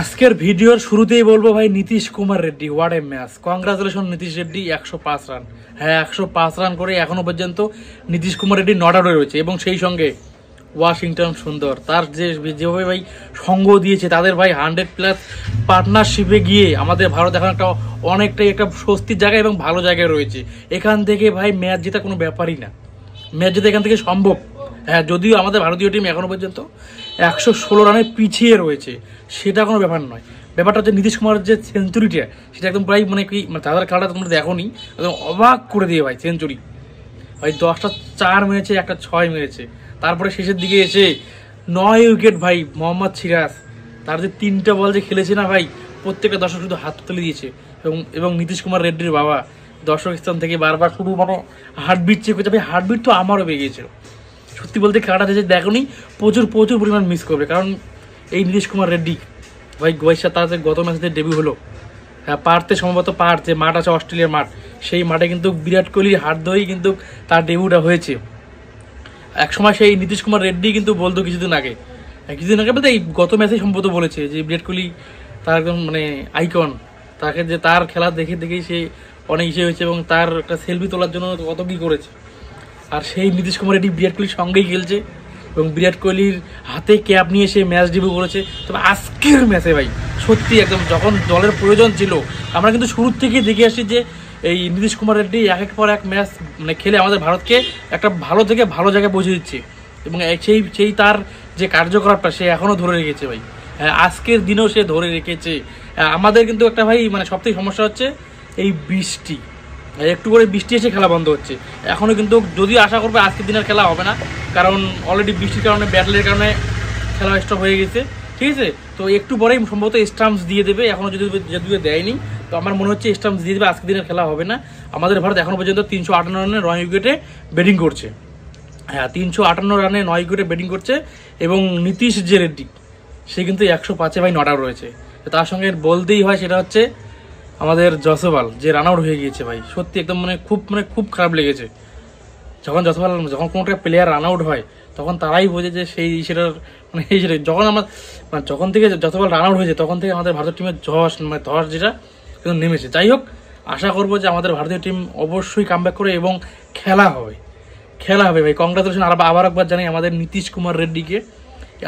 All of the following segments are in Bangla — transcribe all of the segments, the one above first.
আজকের ভিডিওর শুরুতেই বলবো ভাই, Nitish Kumar Reddy what a match. Congratulation Nitish Reddy, 105 run. হ্যাঁ, 105 রান করে এখনো পর্যন্ত নীতিশ কুমার রেড্ডি নট আউট রয়েছে। এবং সেই সঙ্গে ওয়াশিংটন সুন্দর তার যেভাবে ভাই সঙ্গ দিয়েছে, তাদের ভাই 100+ পার্টনারশিপে গিয়ে আমাদের ভারত এখন অনেকটাই একটা স্বস্তির জায়গায় এবং ভালো জায়গায় রয়েছে। এখান থেকে ভাই ম্যাচ জেতা কোনো ব্যাপারই না, ম্যাচ জেতা এখান থেকে সম্ভব। হ্যাঁ, যদিও আমাদের ভারতীয় টিম এখনো পর্যন্ত 116 রানে পিছিয়ে রয়েছে, সেটা কোনো ব্যাপার নয়। ব্যাপারটা হচ্ছে নীতিশ কুমারের যে সেঞ্চুরিটা, সেটা একদম প্রায় মানে কি তাদের খেলাটা তোমরা দেখো নি, একদম অবাক করে দিয়ে ভাই সেঞ্চুরি। ভাই 10টা 4 মেরেছে, একটা 6 মেরেছে। তারপরে শেষের দিকে এসে 9 উইকেট ভাই মোহাম্মদ সিরাজ, তার যে 3টা বল যে খেলেছে না ভাই, প্রত্যেকটা দর্শক শুধু হাত তুলে দিয়েছে। এবং নীতিশ কুমার রেড্ডির বাবা দর্শক স্থান থেকে বারবার শুধু মানে হার্টবিট চেক করছে। ভাই হার্টবিট তো আমারও পেয়ে গিয়েছিল। সত্যি বলতে খেলাটা যে দেখোনি, প্রচুর পরিমাণ মিস করবে। কারণ এই নীতিশ কুমার রেড্ডি ভাই গোয়াইশা তার যে গত ম্যাচে ডেবিউ হলো, হ্যাঁ পার্থে সম্ভবত পার্থ যে মাঠ আছে অস্ট্রেলিয়ার মাঠ, সেই মাঠে কিন্তু বিরাট কোহলির হাত ধরেই কিন্তু তার ডেবিউটা হয়েছে। একসময় সেই নীতিশ কুমার রেড্ডি কিন্তু বলতো কিছুদিন আগে বলতে এই গত ম্যাচেই সম্ভবত বলেছে যে বিরাট কোহলি তার একদম মানে আইকন, তাকে যে তার খেলা দেখেই সে অনেক ইসে হয়েছে এবং তার একটা সেলফি তোলার জন্য কত কী করেছে। আর সেই নীতিশ কুমার রেড্ডি বিরাট কোহলির সঙ্গেই খেলছে এবং বিরাট কোহলির হাতে ক্যাপ নিয়ে সে ম্যাচ ডেবিউ করেছে। তবে আজকের ম্যাচে ভাই সত্যি একদম যখন দলের প্রয়োজন ছিল, আমরা কিন্তু শুরুর থেকেই দেখে আসছি যে এই নীতিশ কুমার রেড্ডি একের পর এক ম্যাচ মানে খেলে আমাদের ভারতকে একটা ভালো থেকে ভালো জায়গায় পৌঁছে দিচ্ছে। এবং সেই তার যে কার্যকলাপটা সে এখনও ধরে রেখেছে ভাই। আজকের দিনেও সে ধরে রেখেছে। আমাদের কিন্তু একটা ভাই মানে সবথেকে সমস্যা হচ্ছে এই বৃষ্টি, একটু করে বৃষ্টি এসে খেলা বন্ধ হচ্ছে এখনও। কিন্তু যদিও আশা করবে আজকের দিনের খেলা হবে না, কারণ অলরেডি বৃষ্টির কারণে ব্যাটলের কারণে খেলা স্টপ হয়ে গেছে। ঠিক আছে, তো একটু পরেই সম্ভবত স্টাম্পস দিয়ে দেবে, এখনও যদিও দেয়নি। তো আমার মনে হচ্ছে স্টাম্পস দিয়ে দেবে, আজকের দিনের খেলা হবে না। আমাদের ভারত এখনও পর্যন্ত 358 রানে 9 উইকেটে ব্যাটিং করছে। হ্যাঁ, 358 রানে 9 উইকেটে ব্যাটিং করছে। এবং নীতিশ যে রেড্ডি, সে কিন্তু 105-এ ভাই নট আউট রয়েছে। তার সঙ্গে বলতেই হয় সেটা হচ্ছে আমাদের জসওয়াল যে রান আউট হয়ে গিয়েছে ভাই। সত্যি একদম খুব খারাপ লেগেছে। যখন কোনো একটা প্লেয়ার রান আউট হয়, তখন তারাই বোঝে যে সেটার যখন থেকে জসওয়াল রান আউট হয়েছে, তখন থেকে আমাদের ভারতীয় টিমের ধস যেটা কিন্তু নেমেছে। যাই হোক, আশা করবো যে আমাদের ভারতীয় টিম অবশ্যই কামব্যাক করে এবং খেলা হবে ভাই। কংগ্রাচুলেশন আবার একবার জানাই আমাদের নীতিশ কুমার রেড্ডিকে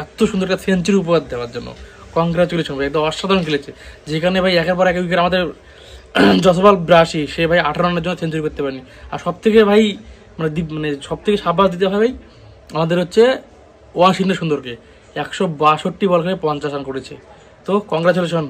এত সুন্দর একটা সেঞ্চুরি উপহার দেওয়ার জন্য। কংগ্রাচুলেশন ভাই, একদম অসাধারণ খেলেছে। যেখানে ভাই একের পর এক উইকেট আমাদের জসওয়াল 82, সে ভাই 18 রানের জন্য সেঞ্চুরি করতে পারেনি। আর সব থেকে ভাই সব থেকে সাব্বাস দিতে হবে ভাই আমাদের হচ্ছে ওয়াশিংটন সুন্দরকে, 162 বল খেলে 50 রান করেছে। তো কংগ্রাচুলেশন।